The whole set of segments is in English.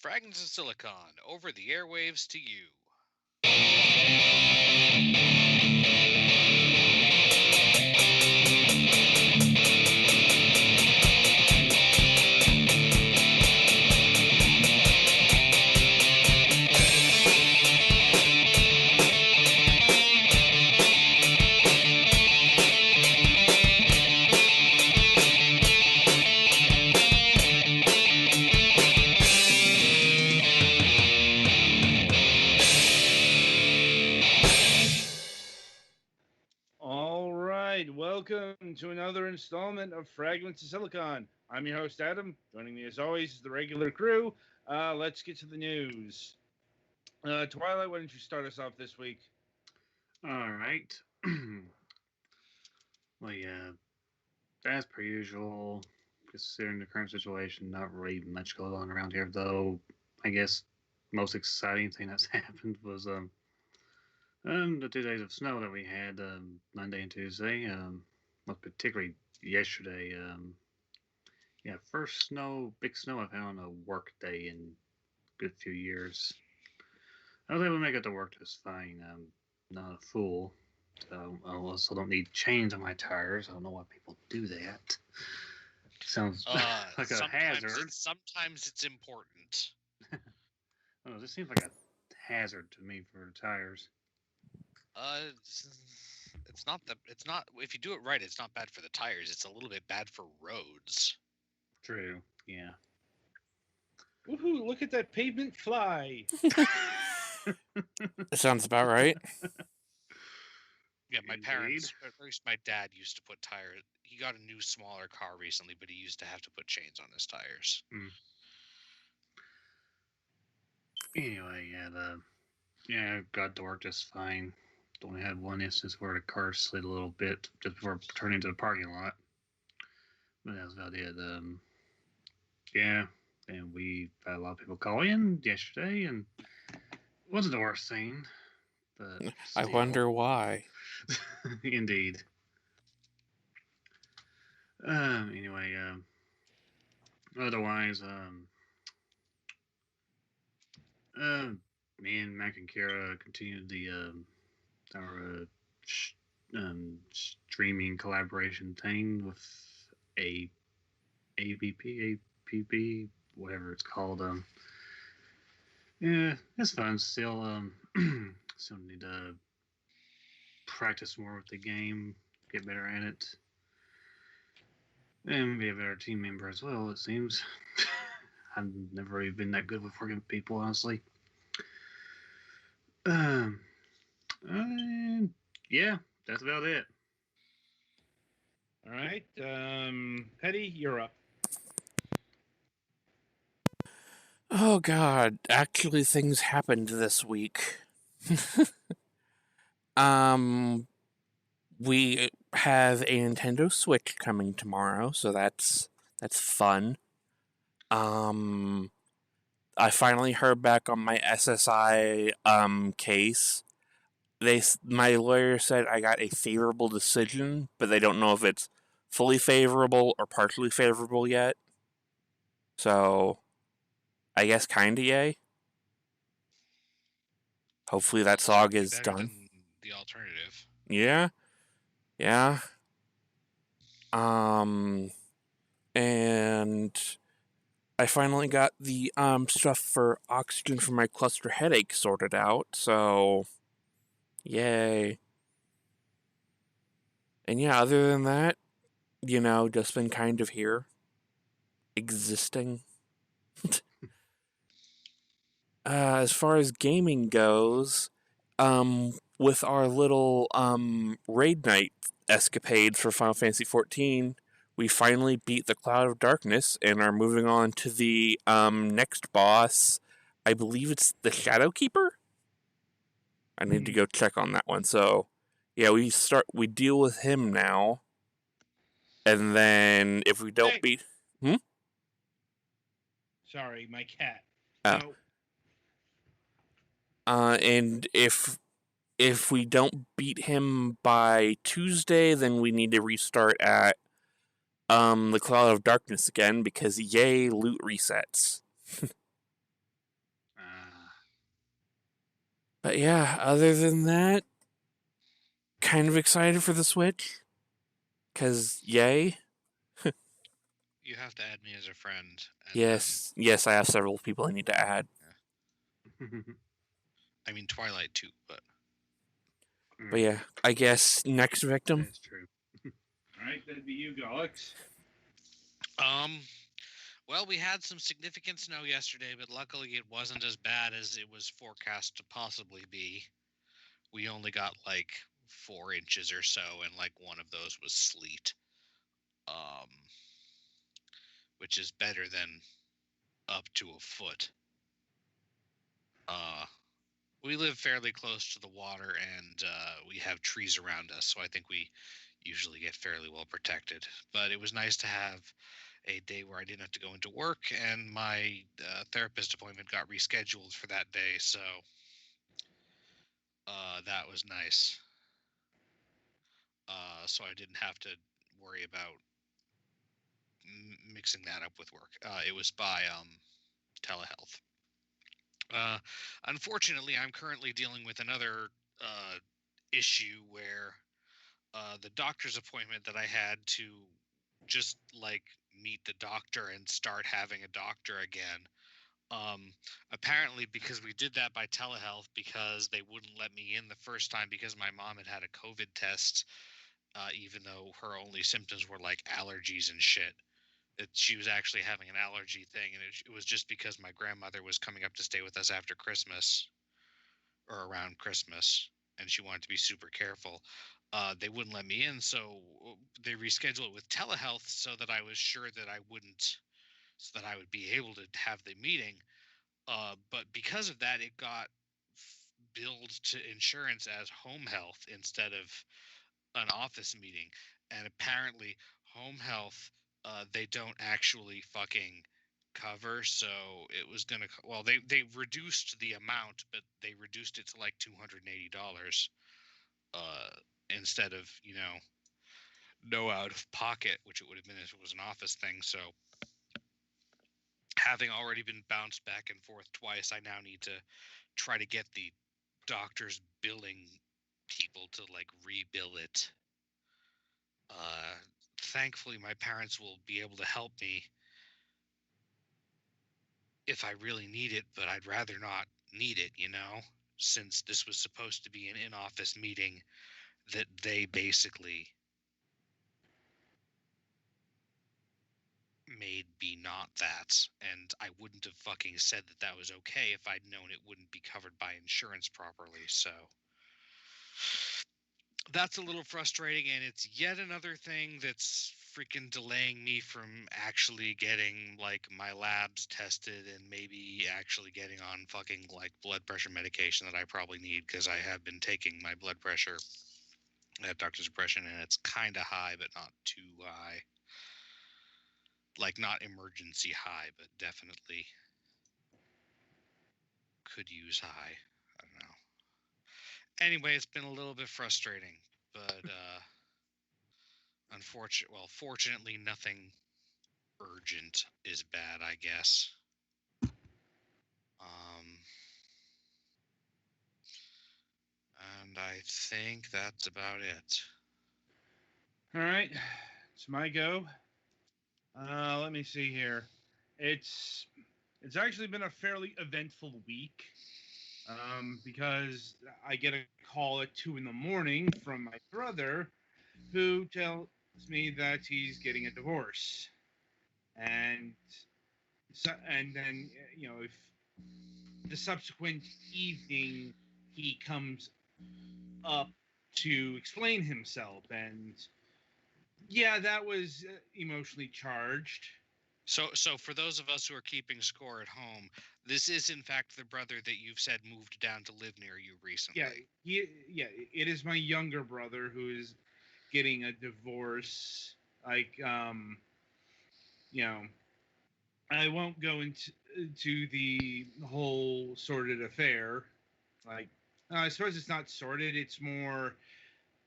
Fragments of Silicon, over the airwaves to you. All right, welcome to another installment of Fragments of Silicon. I'm your host, Adam. Joining me, as always, is the regular crew. Let's get to the news. Twilight, why don't you start us off this week? All right. Well, yeah, as per usual, considering the current situation, not really much going on around here. Though, I guess most exciting thing that's happened was the 2 days of snow that we had Monday and Tuesday. Well, particularly yesterday. Yeah, first big snow I've had on a work day in a good few years. I was able to make it to work just fine. Not a fool. So I also don't need chains on my tires. I don't know why people do that. Sounds like a hazard. Sometimes it's important. I don't know, this seems like a hazard to me for tires. It's not the. It's not. If you do it right, it's not bad for the tires. It's a little bit bad for roads. True. Yeah. Woohoo, look at that pavement fly. Sounds about right. Yeah, my Indeed. parents, or at least my dad, used to put tires. He got a new, smaller car recently, but he used to have to put chains on his tires. Anyway, yeah, got to work just fine. Only had one instance where the car slid a little bit just before turning into the parking lot. But that was about it. Yeah, and we had a lot of people call in yesterday, and it wasn't the worst thing. But I wonder why. Indeed. Anyway, otherwise, me and Mac and Kara continued our streaming collaboration thing with a AVP, APB, whatever it's called. Yeah, it's fun. Still, still need to practice more with the game, get better at it, and be a better team member as well. It seems. I've never really been that good with working with people, honestly. Yeah, that's about it. All right, Petty, you're up. Oh god, actually things happened this week. We have a Nintendo Switch coming tomorrow, so that's fun. I finally heard back on my SSI case. My lawyer said I got a favorable decision, but they don't know if it's fully favorable or partially favorable yet. So, I guess kinda yay. Hopefully that SOG is Better done. than the alternative. Yeah. And I finally got the stuff for oxygen for my cluster headache sorted out, so yay. And yeah, other than that, just been kind of here. Existing. As far as gaming goes, with our little raid night escapades for Final Fantasy XIV, we finally beat the Cloud of Darkness and are moving on to the next boss. I believe it's the Shadow Keeper? I need to go check on that one. So, yeah, we deal with him now. And then if we don't beat... Sorry, my cat. No. And if we don't beat him by Tuesday, then we need to restart at the Cloud of Darkness again, because yay, loot resets. But yeah, other than that, kind of excited for the Switch. Because, yay. You have to add me as a friend, and Yes, I have several people I need to add. I mean Twilight too, but But yeah, I guess next victim. That's true. All right, that'd be you, Alex. Well, we had some significant snow yesterday, but luckily it wasn't as bad as it was forecast to possibly be. We only got like 4 inches or so, and like one of those was sleet. Um, which is better than up to a foot. We live fairly close to the water, and we have trees around us, so I think we usually get fairly well protected. But it was nice to have a day where I didn't have to go into work, and my therapist appointment got rescheduled for that day, so that was nice. So I didn't have to worry about mixing that up with work. It was by telehealth. Uh, Unfortunately, I'm currently dealing with another issue where the doctor's appointment that I had to just like meet the doctor and start having a doctor again. Um, Apparently, because we did that by telehealth, because they wouldn't let me in the first time because my mom had a COVID test, even though her only symptoms were like allergies and shit. She was actually having an allergy thing, and it was just because my grandmother was coming up to stay with us after Christmas or around Christmas, and she wanted to be super careful. They wouldn't let me in, so they rescheduled it with telehealth so that I was sure that I wouldn't, so that I would be able to have the meeting. But because of that, it got billed to insurance as home health instead of an office meeting. And apparently, home health, they don't actually fucking cover. So it was gonna, well, they reduced the amount, but they reduced it to like $280, uh, instead of, no out of pocket, which it would have been if it was an office thing. So having already been bounced back and forth twice, I now need to try to get the doctor's billing people to like rebill it. Uh, Thankfully, my parents will be able to help me if I really need it, but I'd rather not need it, since this was supposed to be an in-office meeting that they basically made be not that. And I wouldn't have fucking said that that was okay if I'd known it wouldn't be covered by insurance properly. So that's a little frustrating, and it's yet another thing that's freaking delaying me from actually getting like my labs tested and maybe actually getting on fucking like blood pressure medication that I probably need, because I have been taking my blood pressure at Doctor's Depression, and it's kind of high, but not too high. Like not emergency high, but definitely could use high. I don't know. Anyway, it's been a little bit frustrating, but fortunately, nothing urgent is bad, I guess. Um, and I think that's about it. All right, it's my go. Let me see here. It's it's actually been a fairly eventful week, because I get a call at 2 in the morning from my brother, who tells me that he's getting a divorce, and and then if the subsequent evening he comes up to explain himself, and yeah, that was emotionally charged. So for those of us who are keeping score at home, this is in fact the brother that you've said moved down to live near you recently. Yeah, it is my younger brother who is getting a divorce. Like, you know, I won't go into the whole sordid affair. Like, I suppose it's not sordid. It's more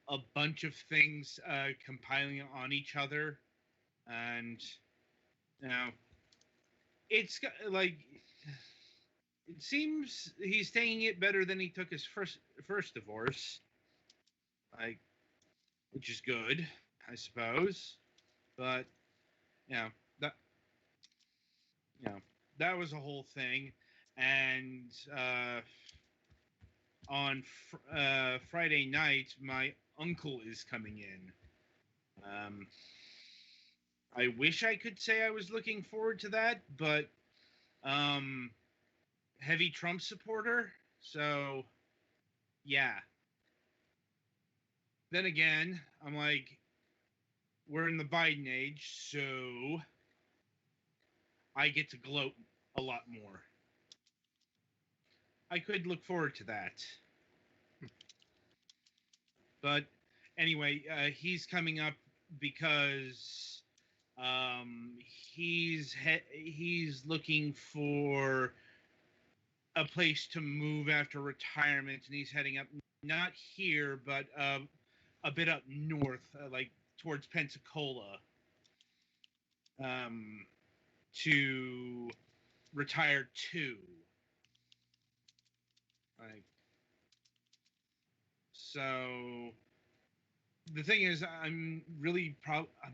a bunch of things compiling on each other, and you know, it's like it seems he's taking it better than he took his first divorce, like, which is good, I suppose. But you know that you know that was a whole thing, and on Friday night, my uncle is coming in. I wish I could say I was looking forward to that, but heavy Trump supporter, so yeah. Then again, I'm like, we're in the Biden age, so I get to gloat a lot more. I could look forward to that. But anyway, he's coming up because he's looking for a place to move after retirement, and he's heading up not here, but a bit up north, like towards Pensacola, to retire to. Like, so the thing is, I'm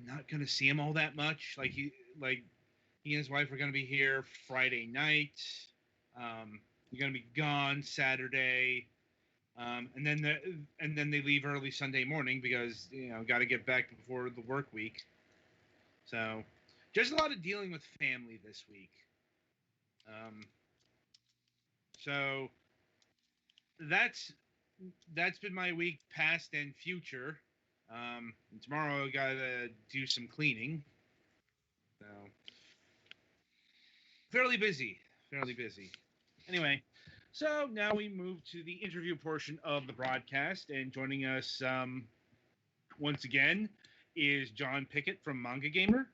not gonna see him all that much. He and his wife are gonna be here Friday night. You're gonna be gone Saturday, and then they leave early Sunday morning because got to get back before the work week. So, just a lot of dealing with family this week. So that's been my week, past and future. And tomorrow I gotta do some cleaning. So fairly busy. Anyway, so now we move to the interview portion of the broadcast, and joining us once again is John Pickett from MangaGamer.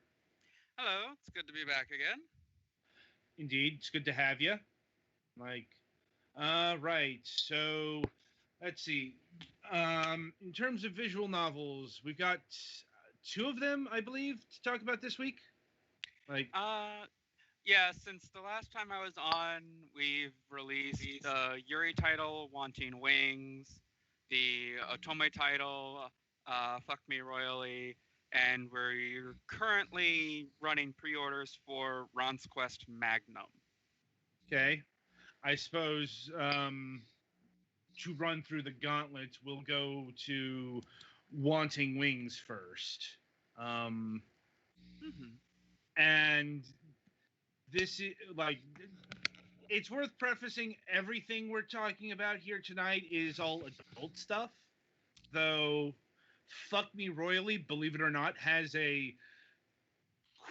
Hello, it's good to be back again. Indeed, it's good to have you. Right. So, let's see. In terms of visual novels, we've got two of them, I believe, to talk about this week. Yeah, since the last time I was on, we've released the Yuri title, Wanting Wings, the Otome title, Fuck Me Royally, and we're currently running pre-orders for Ron's Quest Magnum. Okay. I suppose to run through the gauntlet, we'll go to Wanting Wings first. And this is it's worth prefacing, everything we're talking about here tonight is all adult stuff, though Fuck Me Royally, believe it or not, has a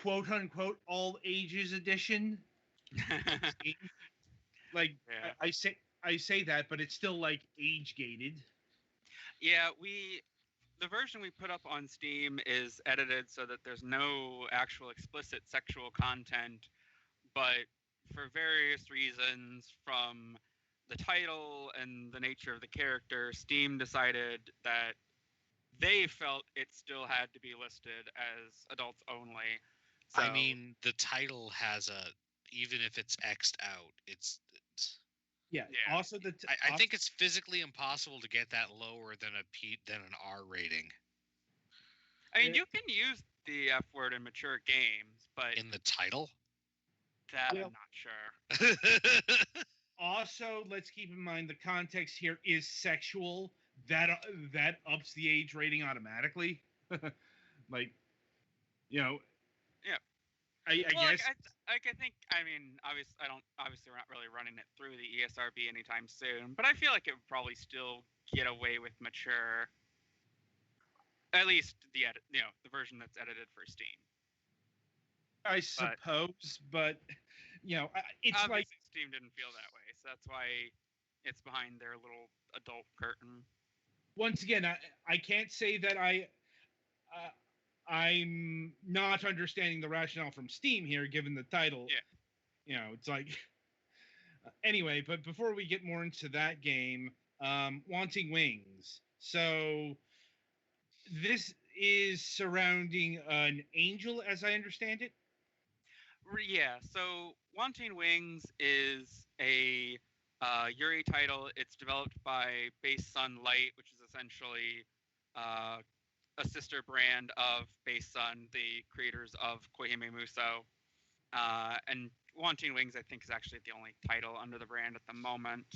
quote unquote all ages edition. Yeah. I say that, but it's still age gated. Yeah, the version we put up on Steam is edited so that there's no actual explicit sexual content, but for various reasons, from the title and the nature of the character, Steam decided that they felt it still had to be listed as adults only. So, I mean, the title has even if it's X'd out, it's yeah. Also, I think it's physically impossible to get that lower than an R rating. I mean, you can use the F word in mature games, but in the title, that I'm not sure. Also, let's keep in mind the context here is sexual. That ups the age rating automatically. Yeah. I guess. I think. I mean, obviously, we're not really running it through the ESRB anytime soon, but I feel like it would probably still get away with mature. At least the version that's edited for Steam. I suppose, but it's obviously Steam didn't feel that way, so that's why it's behind their little adult curtain. Once again, I can't say that I'm not understanding the rationale from Steam here, given the title. Yeah. It's anyway, but before we get more into that game, Wanting Wings. So this is surrounding an angel, as I understand it. Yeah, so Wanting Wings is a Yuri title. It's developed by Base Sun Light, which is essentially uh, a sister brand of Base Sun, the creators of Koihime Muso. And Wanting Wings, I think, is actually the only title under the brand at the moment.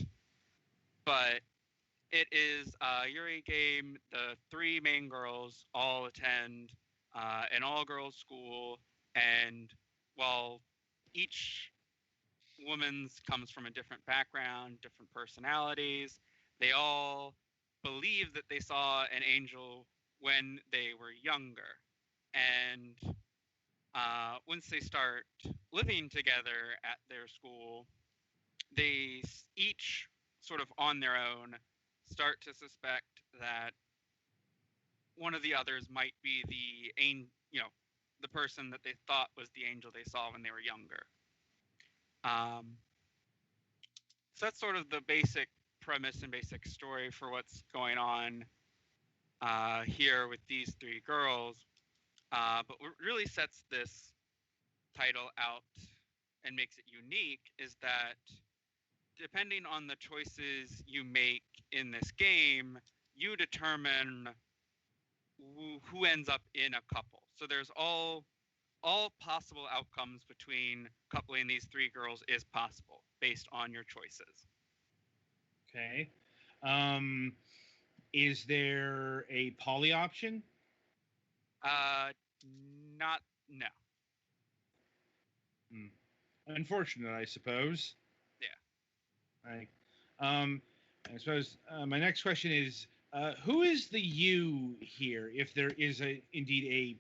But it is a Yuri game. The three main girls all attend an all-girls school, and while each woman's comes from a different background, different personalities, they all believe that they saw an angel when they were younger. And once they start living together at their school, they each sort of on their own start to suspect that one of the others might be the person that they thought was the angel they saw when they were younger. So that's sort of the basic premise and basic story for what's going on here with these three girls. But what really sets this title out and makes it unique is that depending on the choices you make in this game, you determine who ends up in a couple. So there's all possible outcomes between coupling these three girls is possible based on your choices. Okay. Is there a poly option? Not no. Unfortunate, I suppose. Yeah. I suppose my next question is, who is the you here? If there is indeed a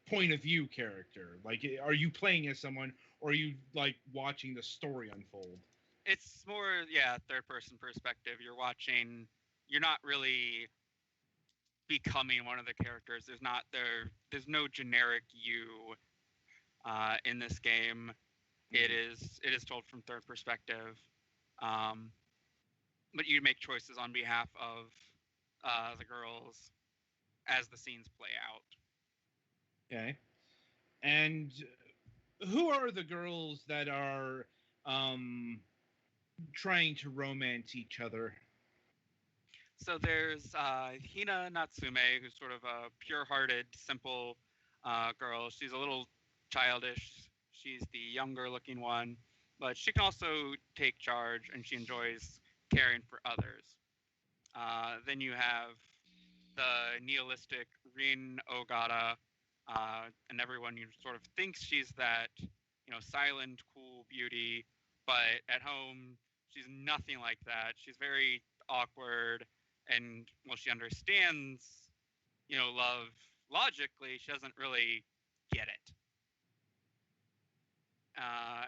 point of view character, like, are you playing as someone, or are you like watching the story unfold? It's more third person perspective. You're watching. You're not really becoming one of the characters. There's no generic you in this game. It is told from third perspective, but you make choices on behalf of the girls as the scenes play out. Okay. And who are the girls that are trying to romance each other? So there's Hina Natsume, who's sort of a pure-hearted, simple girl. She's a little childish. She's the younger-looking one, but she can also take charge, and she enjoys caring for others. Then you have the nihilistic Rin Ogata, and everyone sort of thinks she's that, silent, cool beauty, but at home she's nothing like that. She's very awkward, and while she understands, love logically, she doesn't really get it.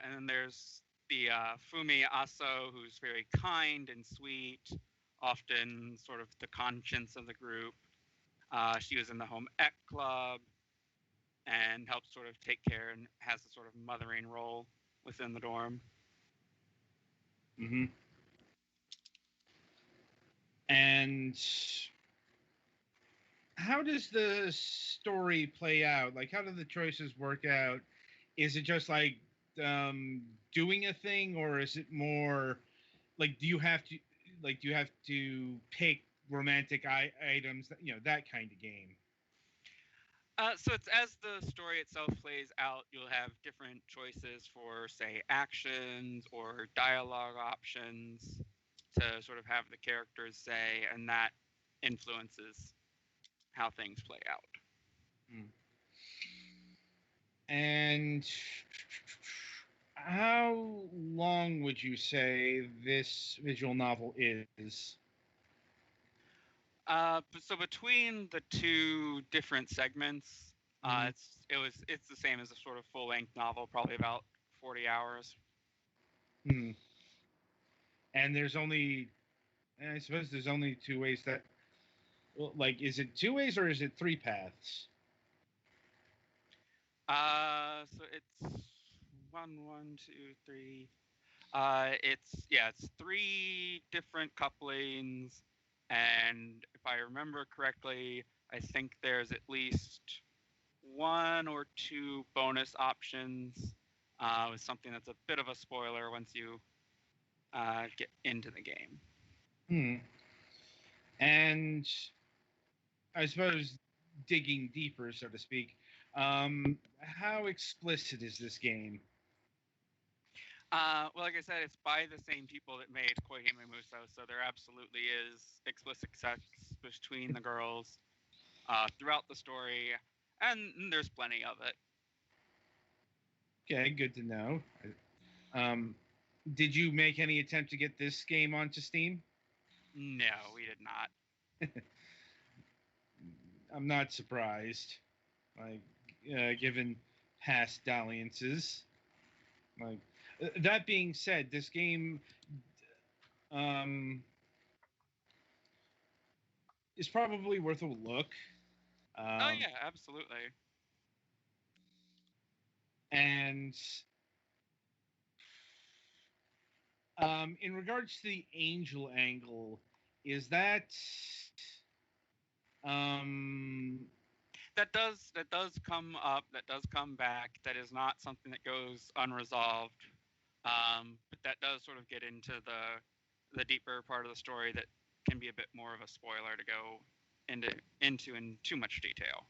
And then there's the Fumi Aso, who's very kind and sweet, often sort of the conscience of the group. She was in the home ec club and helps sort of take care and has a sort of mothering role within the dorm. Mm-hmm. And how does the story play out? Like, how do the choices work out? Is it just like doing a thing, or is it more like do you have to pick romantic items? That kind of game. So it's as the story itself plays out, you'll have different choices for, say, actions or dialogue options to sort of have the characters say, and that influences how things play out. And how long would you say this visual novel is? So between the two different segments, it's the same as a sort of full-length novel, probably about 40 hours. And I suppose there's only two ways that, well, like, is it two ways or is it three paths? So it's one, two, three. It's three different couplings, and if I remember correctly, I think there's at least one or two bonus options was something that's a bit of a spoiler once you get into the game. And I suppose digging deeper, so to speak, how explicit is this game? Well, like I said, it's by the same people that made Koihime Muso, so there absolutely is explicit sex between the girls throughout the story, and there's plenty of it. Okay, good to know. Did you make any attempt to get this game onto Steam? No, we did not. I'm not surprised. Like, given past dalliances. Like, that being said, this game is probably worth a look. Oh yeah, absolutely. And in regards to the angel angle, is that that does come up, that does come back. That is not something that goes unresolved. But that does sort of get into the deeper part of the story that can be a bit more of a spoiler to go into in too much detail.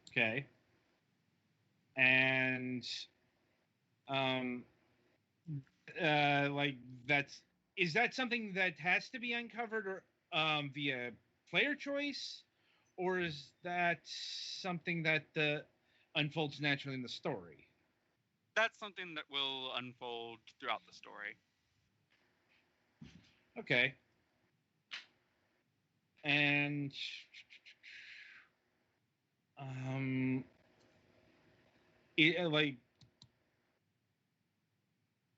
okay? And like is that something that has to be uncovered or via player choice, or is that something that unfolds naturally in the story? That's something that will unfold throughout the story. Okay. And like,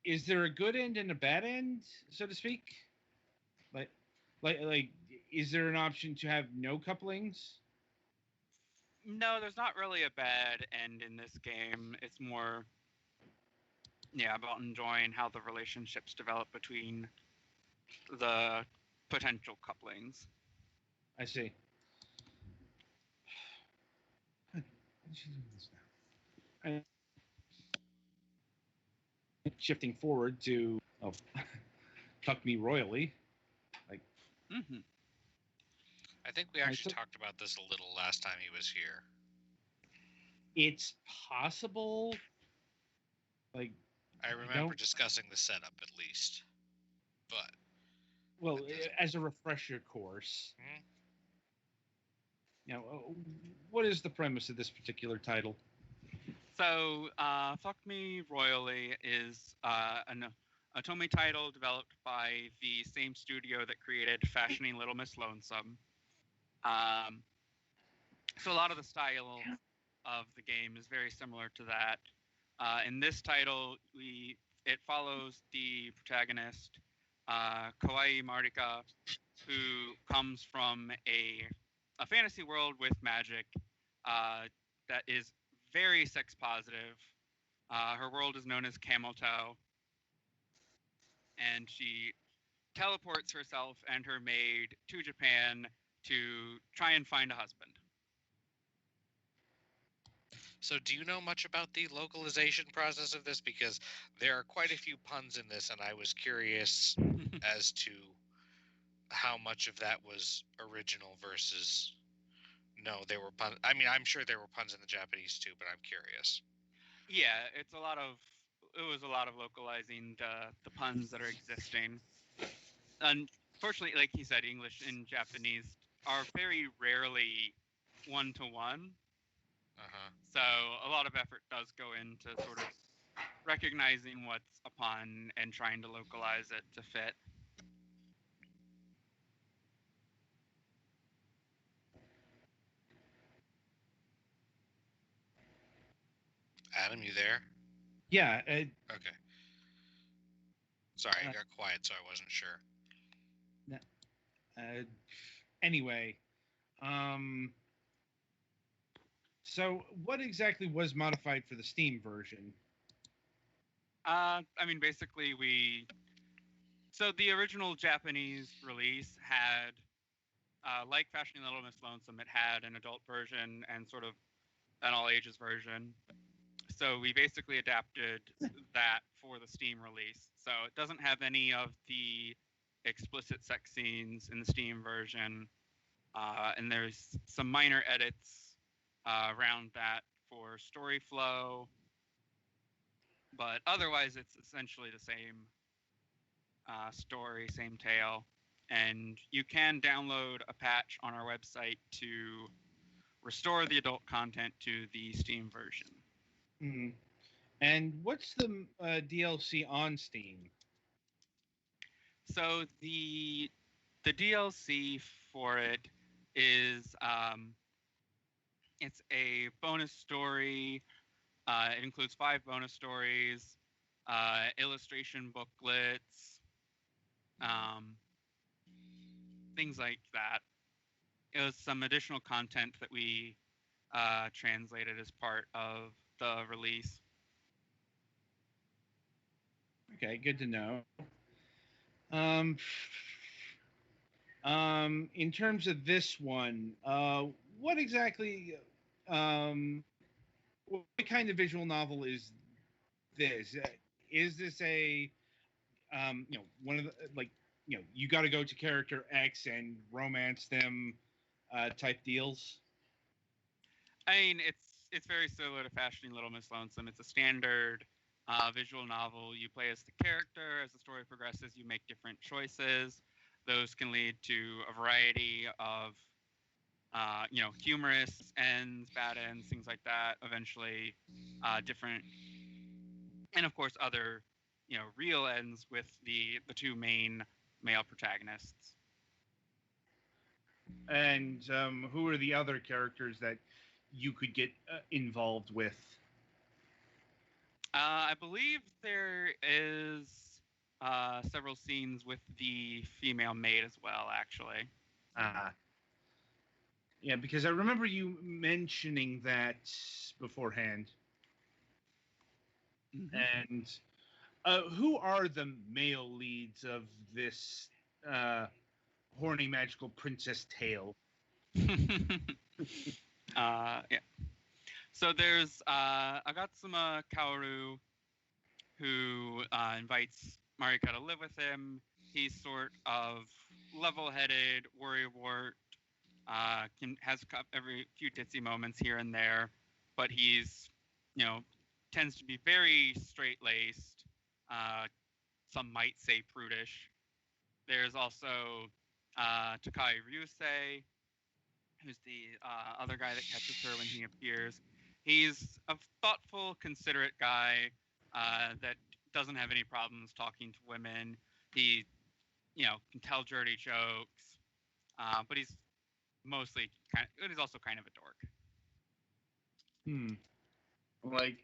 is there a good end and a bad end, so to speak? Like, is there an option to have no couplings? No, there's not really a bad end in this game. It's more, yeah, about enjoying how the relationships develop between the potential couplings. I see. What is she doing this now? Shifting forward to Tuck Me Royally. Like, Mm-hmm. I think we actually talked about this a little last time he was here. It's possible. Like, I remember discussing the setup at least. But well, as a refresher course, you know, what is the premise of this particular title? So, Fuck Me Royally is an Otome title developed by the same studio that created Fashioning Little Miss Lonesome. So a lot of the style of the game is very similar to that. In this title, it follows the protagonist, Kawaii Marika, who comes from a fantasy world with magic that is very sex positive. Her world is known as Camel Toe, and she teleports herself and her maid to Japan to try and find a husband. So do you know much about the localization process of this? Because there are quite a few puns in this, and I was curious as to how much of that was original versus... No, there were puns. I mean, I'm sure there were puns in the Japanese too, but I'm curious. Yeah, it was a lot of localizing the puns that are existing. Unfortunately, like he said, English and Japanese are very rarely one-to-one. So a lot of effort does go into sort of recognizing what's a pun and trying to localize it to fit. Adam, you there? Yeah. Okay. Sorry, I got quiet, so I wasn't sure. Anyway, so what exactly was modified for the Steam version? I mean, basically, so the original Japanese release had, like Fashioning Little Miss Lonesome, it had an adult version and sort of an all ages version. So we basically adapted that for the Steam release. So it doesn't have any of the explicit sex scenes in the Steam version, and there's some minor edits around that for story flow, but otherwise it's essentially the same story, same tale. And you can download a patch on our website to restore the adult content to the Steam version. Mhm. And what's the DLC on Steam? So the DLC for it is it's a bonus story. It includes 5 bonus stories, illustration booklets, things like that. It was some additional content that we translated as part of the release. Okay, good to know. In terms of this one, what exactly, what kind of visual novel is this? Is this a, one of the, you got to go to character X and romance them type deals? I mean, it's very similar to Fashioning Little Miss Lonesome. It's a standard visual novel. You play as the character. As the story progresses, you make different choices. Those can lead to a variety of, humorous ends, bad ends, things like that. Eventually, different, and of course, other, real ends with the 2 main male protagonists. And who are the other characters that you could get involved with? I believe there is several scenes with the female maid as well, actually. Yeah, because I remember you mentioning that beforehand. Mm-hmm. And who are the male leads of this horny magical princess tale? Yeah. So there's Agatsuma Kaoru, who invites Marika to live with him. He's sort of level-headed, worrywart, has every few ditzy moments here and there, but he's, tends to be very straight-laced. Some might say prudish. There's also Takai Ryusei, who's the other guy that catches her when he appears. He's a thoughtful, considerate guy that doesn't have any problems talking to women. He, can tell dirty jokes, but he's mostly he's also kind of a dork. Like,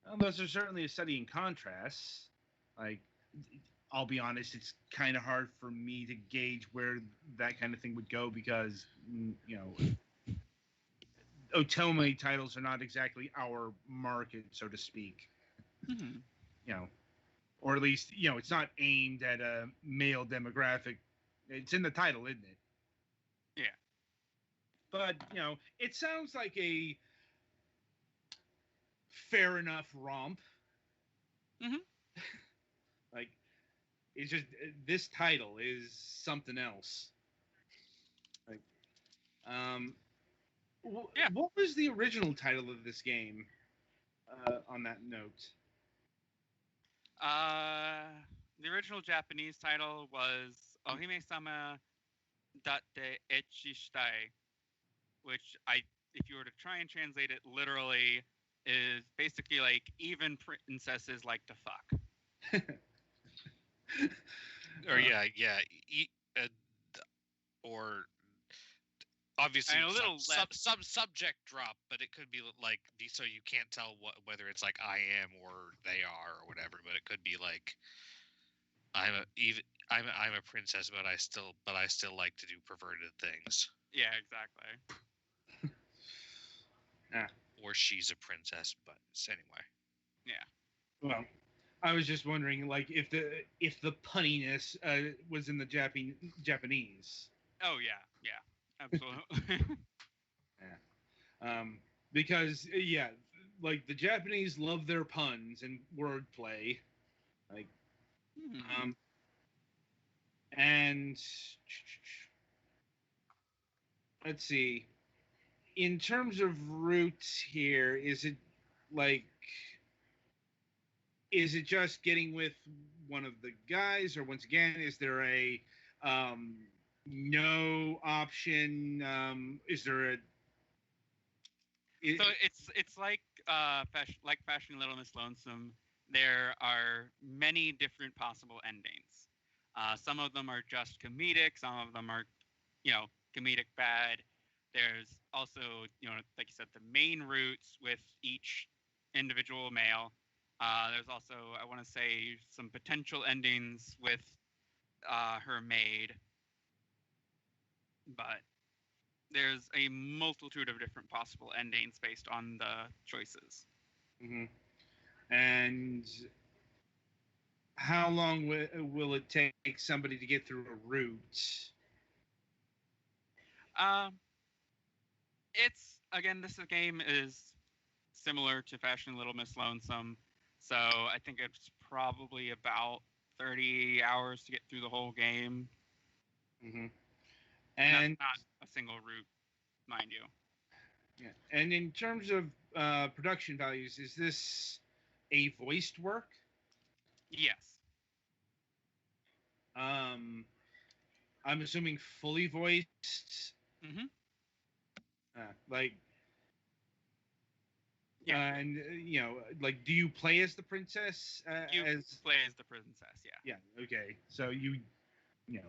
well, those are certainly a study in contrasts. Like, I'll be honest, it's kind of hard for me to gauge where that kind of thing would go because, otome titles are not exactly our market, so to speak. Mm-hmm. Or at least, it's not aimed at a male demographic. It's in the title, isn't it? Yeah. But, it sounds like a fair enough romp. Mm-hmm. Like, it's just, this title is something else. Like, yeah. What was the original title of this game? On that note, the original Japanese title was Ohime-sama Datte Echi Shitai, which if you were to try and translate it literally, is basically like even princesses like to fuck. Or or obviously and a little subject drop, but it could be like so you can't tell whether it's like I am or they are or whatever. But it could be like I'm a princess, but I still like to do perverted things. Yeah, exactly. Yeah. Or she's a princess, but anyway. Yeah. Well, I was just wondering, like, if the punniness was in the Japanese. Oh yeah, absolutely. Yeah. Because like the Japanese love their puns and wordplay. Like, and let's see. In terms of routes here, like is it just getting with one of the guys, or once again, is there a no option? Is there a So it's like Fashion Little Miss Lonesome. There are many different possible endings. Some of them are just comedic. Some of them are, comedic bad. There's also, like you said, the main routes with each individual male. There's also, I want to say, some potential endings with her maid. But there's a multitude of different possible endings based on the choices. Mm-hmm. And how long will it take somebody to get through a route? This game is similar to Fashion Little Miss Lonesome, so I think it's probably about 30 hours to get through the whole game. Mm-hmm. And that's not a single route, mind you. Yeah. And in terms of production values, is this a voiced work? Yes. I'm assuming fully voiced. Mm-hmm. And like, do you play as the princess? You play as the princess, yeah. Yeah. Okay. So you know,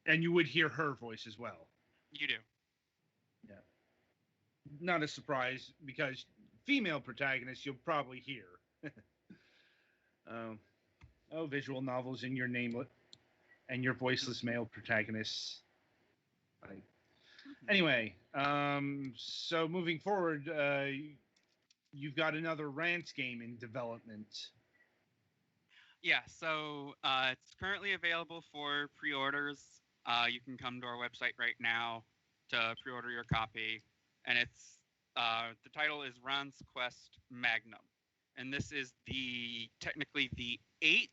and you would hear her voice as well. You do. Yeah. Not a surprise, because female protagonists you'll probably hear. Visual novels in your name and your voiceless male protagonists. Right. Anyway, so moving forward, you've got another Rants game in development. Yeah, so it's currently available for pre-orders. You can come to our website right now to pre-order your copy, and it's the title is Rance Quest Magnum, and this is technically the 8th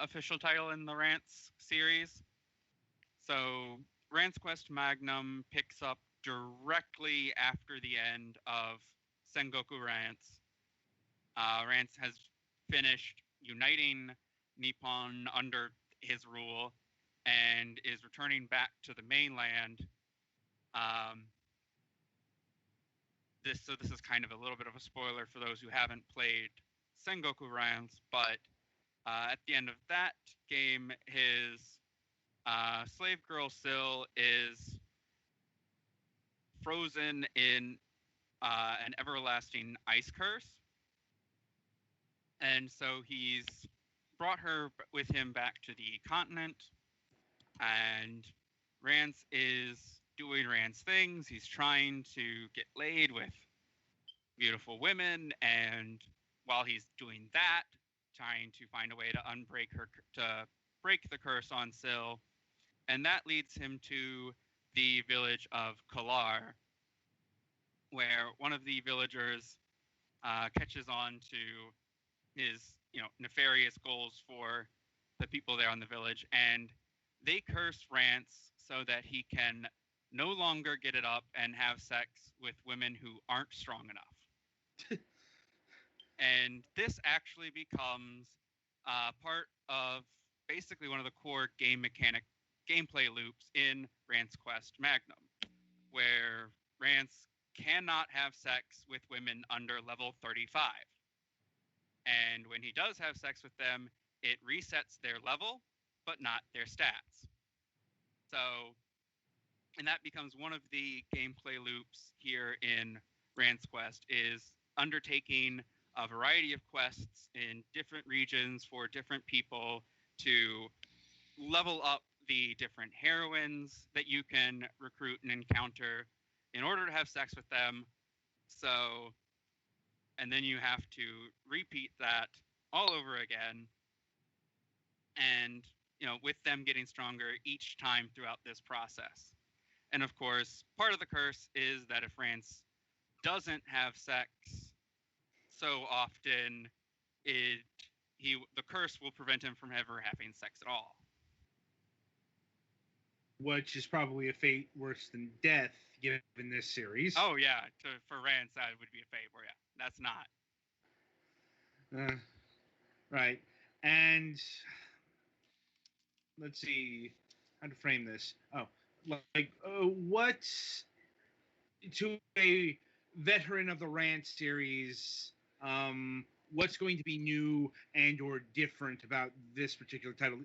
official title in the Rants series. So Rance Quest Magnum picks up directly after the end of Sengoku Rance. Rance has finished uniting Nippon under his rule and is returning back to the mainland. This is kind of a little bit of a spoiler for those who haven't played Sengoku Rance, but at the end of that game, his slave girl Syl is frozen in an everlasting ice curse. And so he's brought her with him back to the continent, and Rance is doing Rance things. He's trying to get laid with beautiful women, and while he's doing that, trying to find a way to break the curse on Syl, and that leads him to the village of Kalar, where one of the villagers catches on to his nefarious goals for the people there on the village, and they curse Rance so that he can no longer get it up and have sex with women who aren't strong enough. And this actually becomes part of basically one of the core gameplay loops in Rance Quest Magnum, where Rance cannot have sex with women under level 35. And when he does have sex with them, it resets their level, but not their stats. So, and that becomes one of the gameplay loops here in Rance Quest, is undertaking a variety of quests in different regions for different people to level up the different heroines that you can recruit and encounter in order to have sex with them. So, and then you have to repeat that all over again, and with them getting stronger each time throughout this process. And of course, part of the curse is that if Rance doesn't have sex so often, the curse will prevent him from ever having sex at all. Which is probably a fate worse than death, given this series. Oh yeah, for Rand's that would be a fate where that's not. Right. And let's see how to frame this. Oh, what's to a veteran of the Rant series? What's going to be new and or different about this particular title?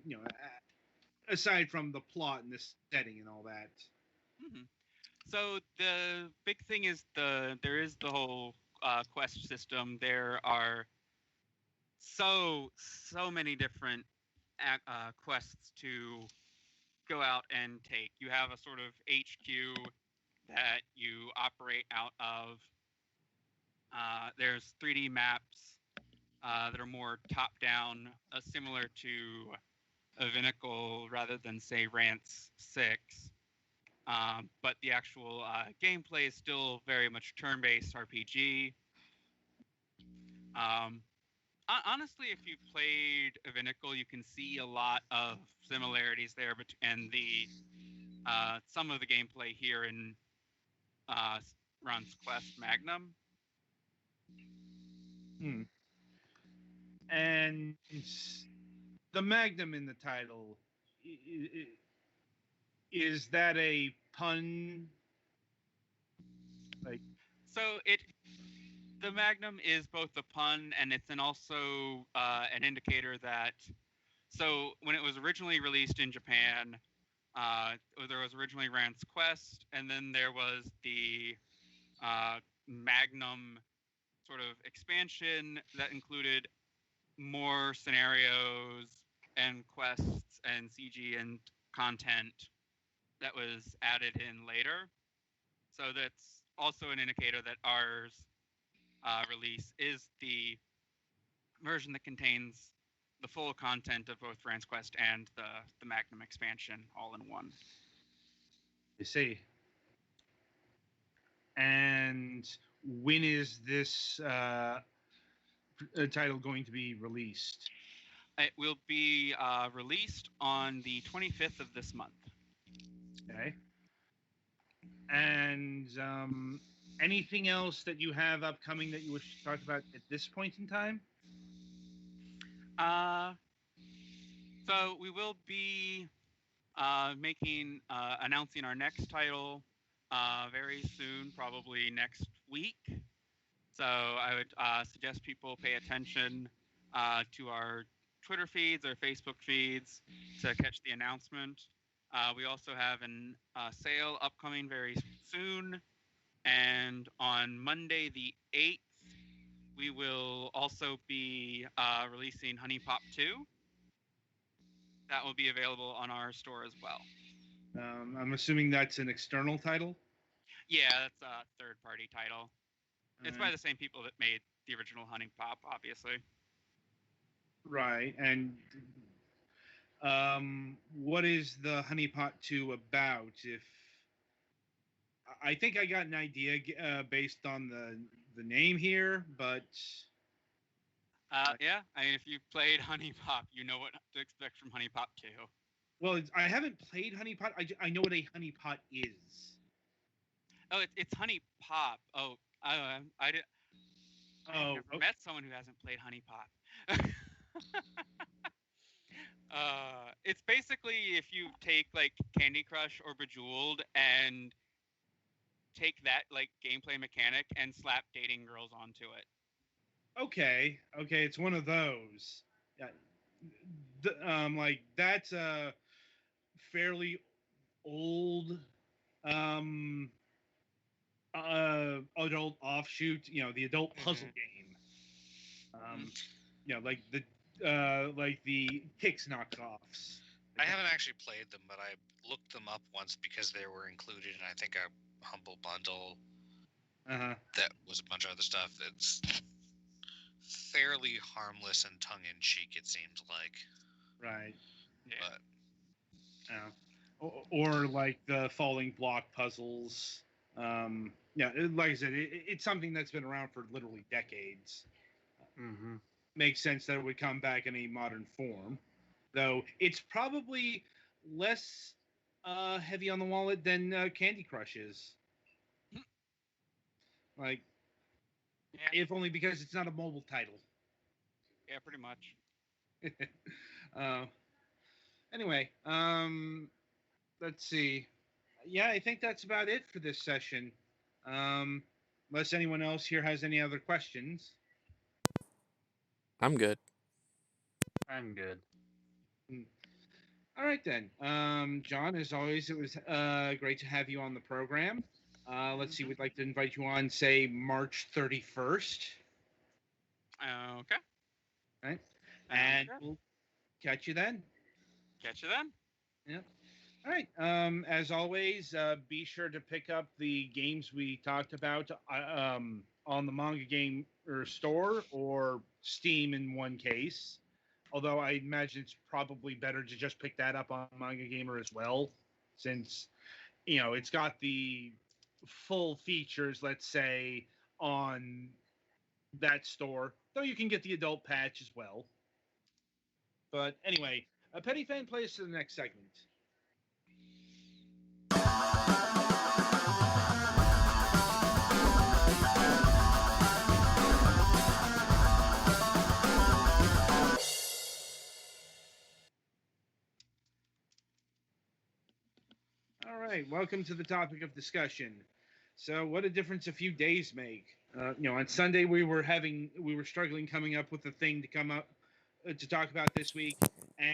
Aside from the plot and the setting and all that. Mm-hmm. So the big thing is there is the whole quest system. There are so many different quests to go out and take. You have a sort of HQ that you operate out of. There's 3D maps that are more top-down, similar to a Vinicle rather than, say, Rance 6. But the actual gameplay is still very much turn-based RPG. Honestly, if you've played a Vinicle, you can see a lot of similarities there, and some of the gameplay here in Ron's Quest Magnum. And the Magnum in the title, is that a pun? The Magnum is both a pun and it's also an indicator that. So when it was originally released in Japan, there was originally Rance Quest, and then there was the Magnum sort of expansion that included more scenarios and quests and CG and content that was added in later. So that's also an indicator that ours release is the version that contains the full content of both Rance Quest and the Magnum expansion all in one. You see. And when is this title going to be released? It will be released on the 25th of this month. Okay. And anything else that you have upcoming that you wish to talk about at this point in time? So we will be announcing our next title very soon, probably next week. So I would suggest people pay attention to our Twitter feeds, our Facebook feeds to catch the announcement. We also have a sale upcoming very soon. And on Monday the 8th, we will also be releasing Honey Pop 2. That will be available on our store as well. I'm assuming that's an external title? Yeah, that's a third-party title. It's by the same people that made the original Honey Pop, obviously. Right, and what is the Honey Pot 2 about? I think I got an idea based on the name here, but yeah, I mean, if you've played Honey Pop, you know what to expect from Honey Pop 2. Well, I haven't played Honey Pot. I know what a Honey Pot is. Oh, it's Honey Pop. Oh, I've never met someone who hasn't played Honey Pop. It's basically if you take like Candy Crush or Bejeweled and take that like gameplay mechanic and slap dating girls onto it. Okay, it's one of those. Yeah, like that's a fairly old adult offshoot. The adult puzzle game. Like the Kix knockoffs. I haven't actually played them, but I looked them up once because they were included in, I think, a Humble Bundle. That was a bunch of other stuff that's fairly harmless and tongue-in-cheek, it seems like. Right. Yeah. But, or like the falling block puzzles. Yeah, like I said, it's something that's been around for literally decades. Mm-hmm. Makes sense that it would come back in a modern form, though it's probably less heavy on the wallet than Candy Crush is. Like, Yeah, if only because it's not a mobile title. yeah, pretty much. uh, anyway, let's see. Yeah, I think that's about it for this session. Um, unless anyone else here has any other questions. I'm good. I'm good. All right then. John, as always, it was great to have you on the program. Let's see, Mhm. we'd like to invite you on, say, March 31st. Okay. Right? Sounds And good. we'll catch you then. Catch you then. Yeah. All right. As always, be sure to pick up the games we talked about on the MangaGamer store or Steam in one case. Although I imagine it's probably better to just pick that up on MangaGamer as well, since it's got the full features, let's say, on that store. Though you can get the adult patch as well. But anyway, a Petty Fan plays to the next segment. All right, welcome to the topic of discussion. So, what a difference a few days make. On Sunday we were struggling coming up with a thing to come up to talk about this week,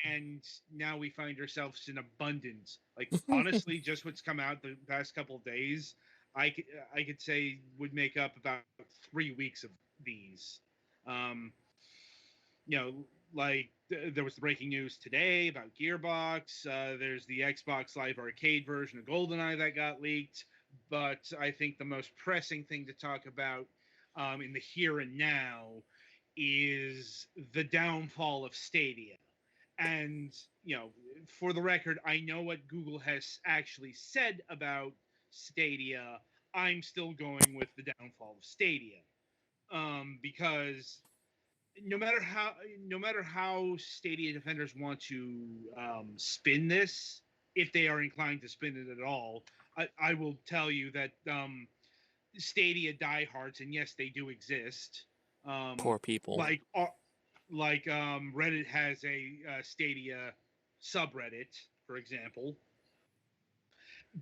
and now we find ourselves in abundance. Like honestly, just what's come out the past couple of days, I could say would make up about 3 weeks of these. Um, you know, like there was the breaking news today about Gearbox. There's the Xbox Live Arcade version of GoldenEye that got leaked. But I think the most pressing thing to talk about in the here and now is the downfall of Stadia. And, for the record, I know what Google has actually said about Stadia. I'm still going with the downfall of Stadia because no matter how Stadia defenders want to spin this, if they are inclined to spin it at all, I will tell you that Stadia diehards, and yes, they do exist. Um, Poor people. like Reddit has a Stadia subreddit, for example.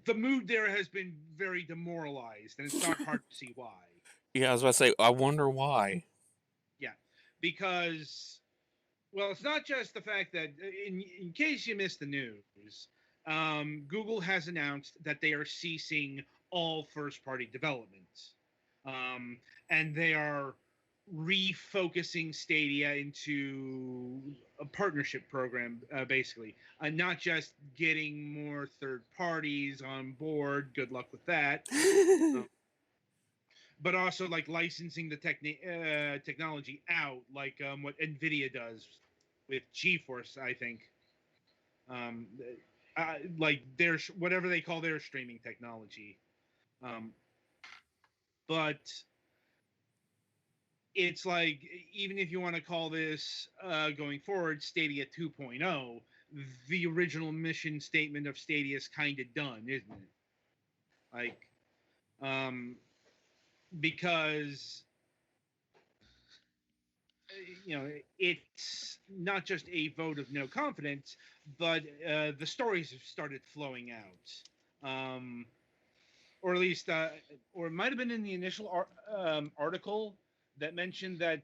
The mood there has been very demoralized, and it's not hard to see why. Yeah, I was about to say, I wonder why. Yeah, because it's not just the fact that, in case you missed the news, Google has announced that they are ceasing all first-party development, um, and they are refocusing Stadia into a partnership program, basically, not just getting more third parties on board. Good luck with that. But also like licensing the technology out, like what Nvidia does with GeForce, I think. Um, like their whatever they call their streaming technology. Um, but it's like, even if you want to call this going forward Stadia 2.0, the original mission statement of Stadia is kind of done, isn't it? Like, because it's not just a vote of no confidence, but the stories have started flowing out. Or at least, or it might have been in the initial article that mentioned that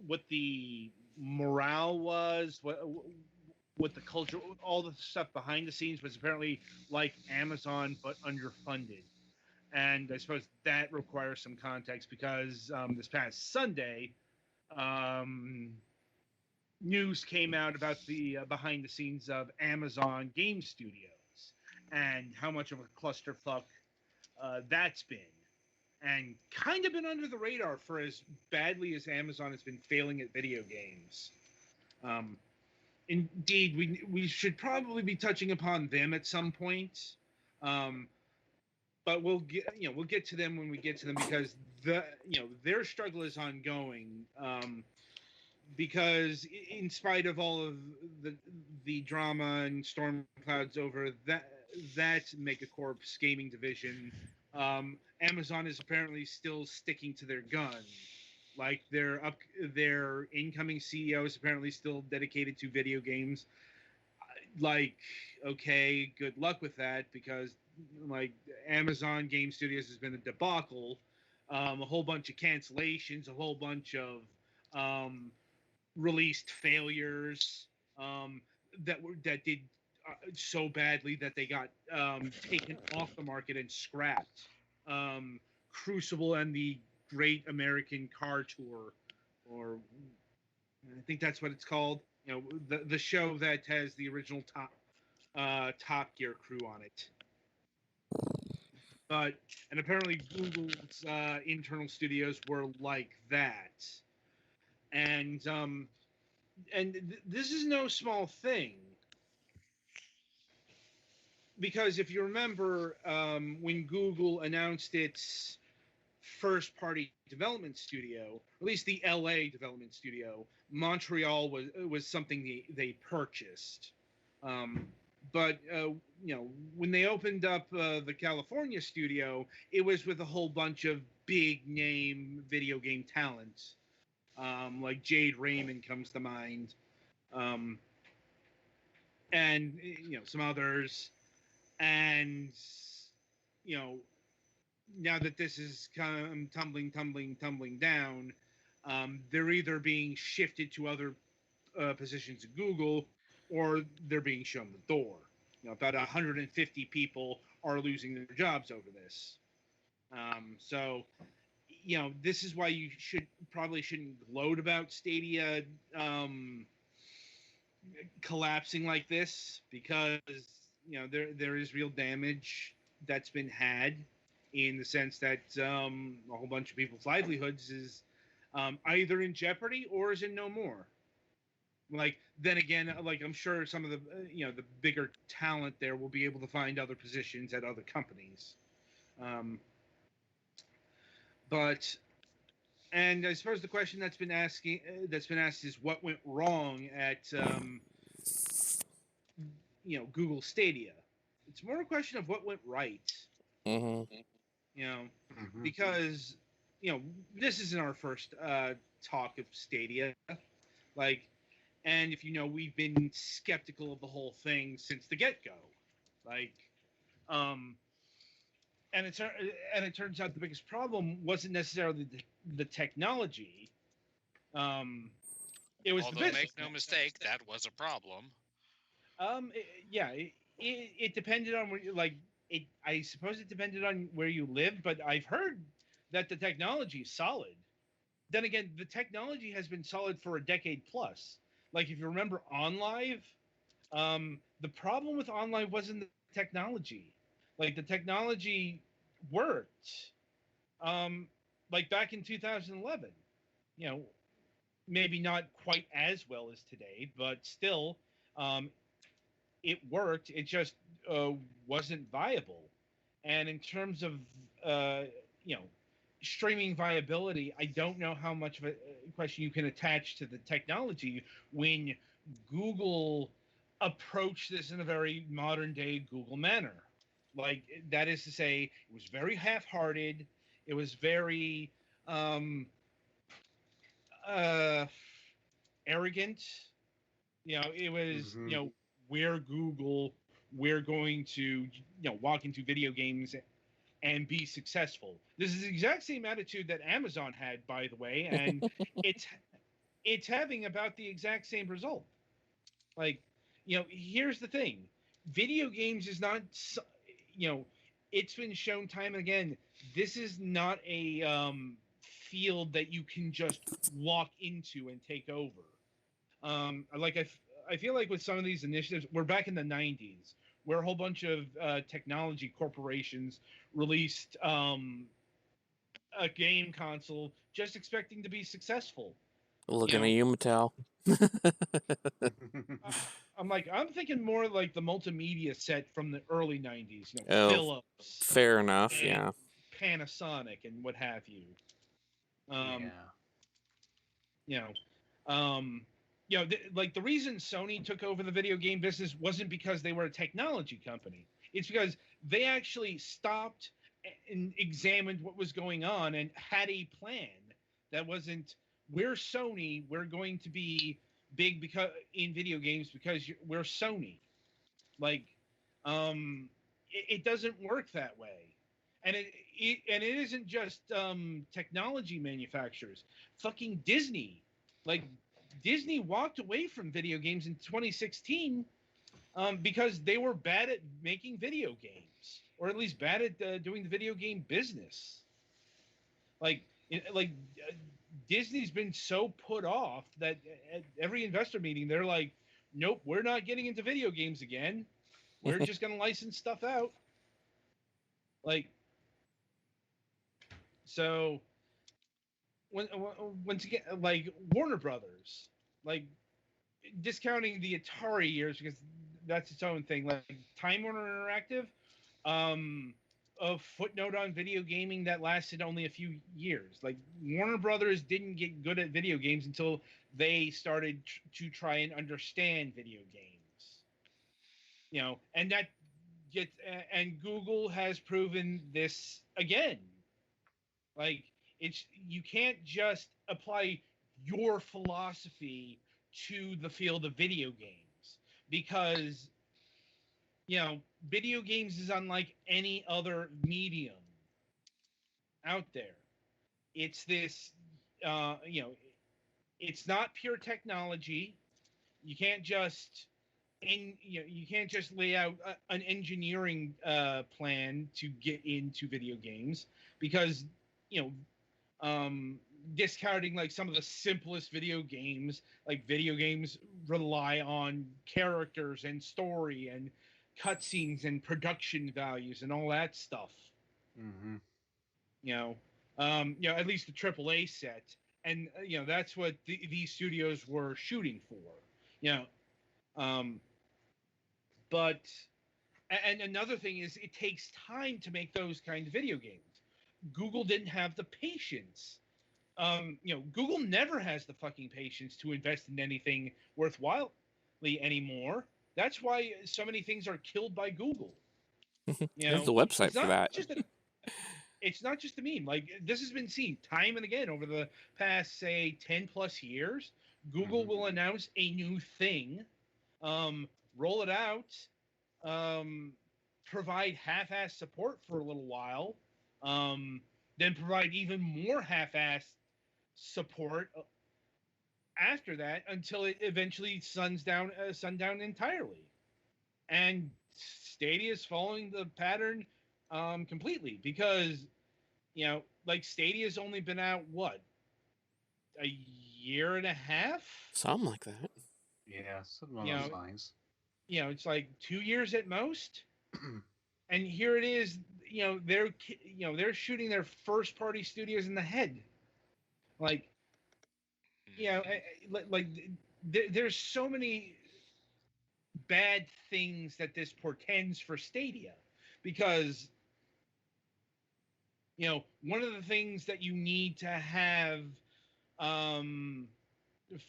what the morale was, what the culture, all the stuff behind the scenes was apparently like Amazon, but underfunded. And I suppose that requires some context because this past Sunday, um, news came out about the behind the scenes of Amazon Game Studios and how much of a clusterfuck that's been, and kind of been under the radar for as badly as Amazon has been failing at video games. Um, Indeed, we should probably be touching upon them at some point. Um, but we'll get to them when we get to them, because their struggle is ongoing. Because in spite of all of the drama and storm clouds over that Megacorp's gaming division, Amazon is apparently still sticking to their gun. Like their incoming CEO is apparently still dedicated to video games. Like, okay, good luck with that, because like Amazon Game Studios has been a debacle. A whole bunch of cancellations, a whole bunch of released failures, that did so badly that they got taken off the market and scrapped. Crucible and the Great American Car Tour, or I think that's what it's called. The show that has the original Top Gear crew on it. And apparently Google's internal studios were like that, and this is no small thing, because if you remember, when Google announced its first-party development studio, or at least the LA development studio, Montreal was something they purchased. But when they opened up the California studio, it was with a whole bunch of big-name video game talent. Like Jade Raymond comes to mind, and some others, and now that this is kind of tumbling down, they're either being shifted to other positions at Google, or they're being shown the door. About 150 people are losing their jobs over this. So this is why you probably shouldn't gloat about Stadia collapsing like this, because there is real damage that's been had, in the sense that a whole bunch of people's livelihoods is either in jeopardy or is in no more. Like, then again, like, I'm sure some of the the bigger talent there will be able to find other positions at other companies. And I suppose the question that's been asked is what went wrong at Google Stadia. It's more a question of what went right. Mm-hmm. Because this isn't our first talk of Stadia. Like, and if we've been skeptical of the whole thing since the get-go. Like, and it turns out the biggest problem wasn't necessarily the technology. It was Although, the business. make no mistake, that was a problem. It depended on where I suppose it depended on where you lived, but I've heard that the technology is solid. Then again, the technology has been solid for a decade plus. Like, if you remember OnLive, the problem with OnLive wasn't the technology. Like, the technology worked. Like back in 2011, maybe not quite as well as today, but still, it worked. It just wasn't viable. And in terms of streaming viability, I don't know how much of a question you can attach to the technology when Google approached this in a very modern day Google manner. Like, that is to say, it was very half-hearted. It was very arrogant. It was, we're Google, we're going to, walk into video games and be successful. This is the exact same attitude that Amazon had, by the way, and it's having about the exact same result. Like, here's the thing. Video games is not, it's been shown time and again, this is not a field that you can just walk into and take over. I feel like with some of these initiatives, we're back in the 90s, where a whole bunch of technology corporations released a game console just expecting to be successful. Looking at you, Mattel. I'm thinking more like the multimedia set from the early 90s, Oh, Philips, fair enough. and Yeah. Panasonic, and what have you. Yeah. You know, like the reason Sony took over the video game business wasn't because they were a technology company. It's because they actually stopped and examined what was going on and had a plan that wasn't, we're Sony, we're going to be big because in video games because we're Sony. Like, it doesn't work that way. And it isn't just technology manufacturers. Fucking Disney, like Disney walked away from video games in 2016 because they were bad at making video games, or at least bad at doing the video game business. Like, like Disney's been so put off that at every investor meeting they're like, "Nope, we're not getting into video games again. We're just going to license stuff out." Like, so once again, like Warner Brothers, like discounting the Atari years because that's its own thing. Like Time Warner Interactive, a footnote on video gaming that lasted only a few years. Like Warner Brothers didn't get good at video games until they started to try and understand video games. And that gets, and Google has proven this again. Like, it's, you can't just apply your philosophy to the field of video games because video games is unlike any other medium out there. It's this, it's not pure technology. You can't just you can't just lay out an engineering plan to get into video games because you know discounting like some of the simplest video games, like video games rely on characters and story and cutscenes and production values and all that stuff. Mm-hmm. At least the AAA set, and that's what these studios were shooting for. You know, but and another thing is it takes time to make those kind of video games. Google didn't have the patience. Google never has the fucking patience to invest in anything worthwhile anymore. That's why so many things are killed by Google. There's the website for that. It's not just a meme. Like, this has been seen time and again over the past, say, 10 plus years. Google will announce a new thing, roll it out, provide half-ass support for a little while, then provide even more half-ass support after that until it eventually sundown entirely. And Stadia is following the pattern completely because like Stadia's only been out what, a year and a half, something like that. Yeah, something along those lines. It's like 2 years at most. And here it is, they're shooting their first party studios in the head. Like, there's so many bad things that this portends for Stadia because one of the things that you need to have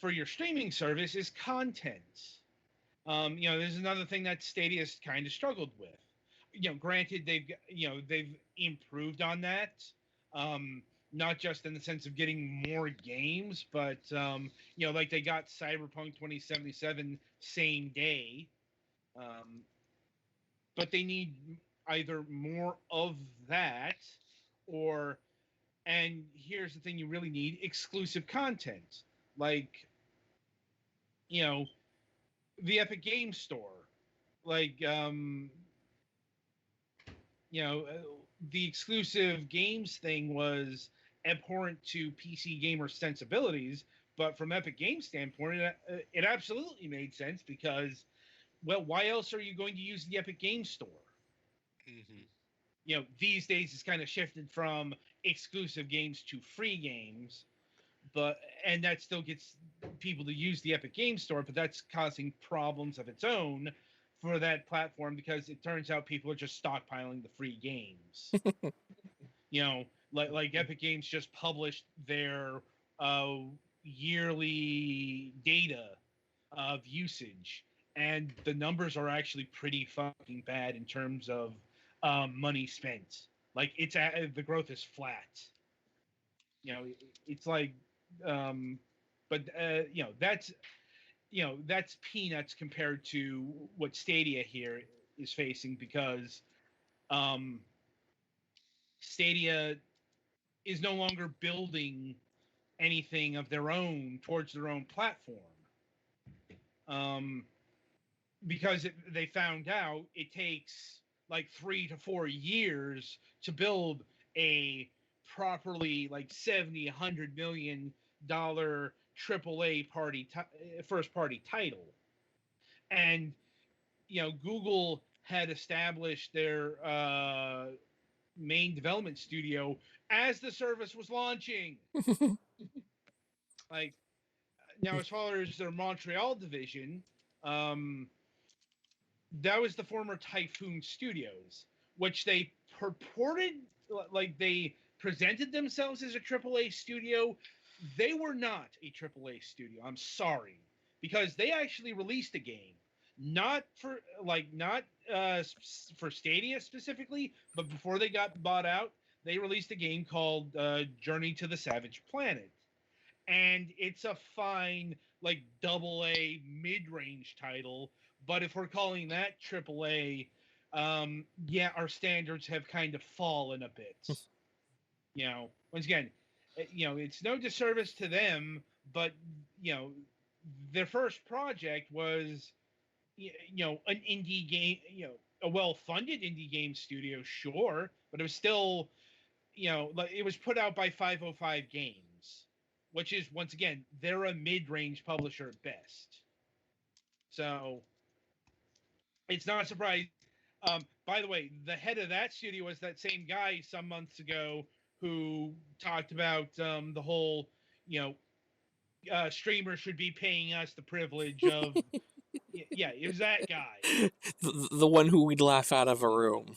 for your streaming service is content. There's another thing that Stadia's kind of struggled with. Granted, they've improved on that, not just in the sense of getting more games, but like they got Cyberpunk 2077 same day, but they need either more of that or, and here's the thing you really need, exclusive content, like the Epic Game Store, like the exclusive games thing was abhorrent to PC gamer sensibilities, but from Epic Games standpoint, it absolutely made sense because, well, why else are you going to use the Epic Games Store? These days it's kind of shifted from exclusive games to free games, and that still gets people to use the Epic Game Store, but that's causing problems of its own for that platform because it turns out people are just stockpiling the free games. Like Epic Games just published their yearly data of usage, and the numbers are actually pretty fucking bad in terms of money spent. Like the growth is flat. It's like, but that's peanuts compared to what Stadia here is facing because Stadia is no longer building anything of their own towards their own platform. Because they found out it takes like 3 to 4 years to build a properly like $70-100 million AAA first party title, and Google had established their main development studio as the service was launching. Like, now, as far as their Montreal division, that was the former Typhoon Studios, which they purported, like they presented themselves as a AAA studio. They were not a AAA studio. I'm sorry, because they actually released a game, not for Stadia specifically, but before they got bought out, they released a game called Journey to the Savage Planet, and it's a fine like AA mid-range title. But if we're calling that AAA, yeah, our standards have kind of fallen a bit. Once again, it's no disservice to them, but their first project was, an indie game, a well-funded indie game studio, sure, but it was still, like it was put out by 505 Games, which is, once again, they're a mid-range publisher at best. So it's not surprising. By the way, the head of that studio was that same guy some months ago who talked about the whole, streamers should be paying us the privilege of. Yeah, it was that guy. The one who we'd laugh out of a room.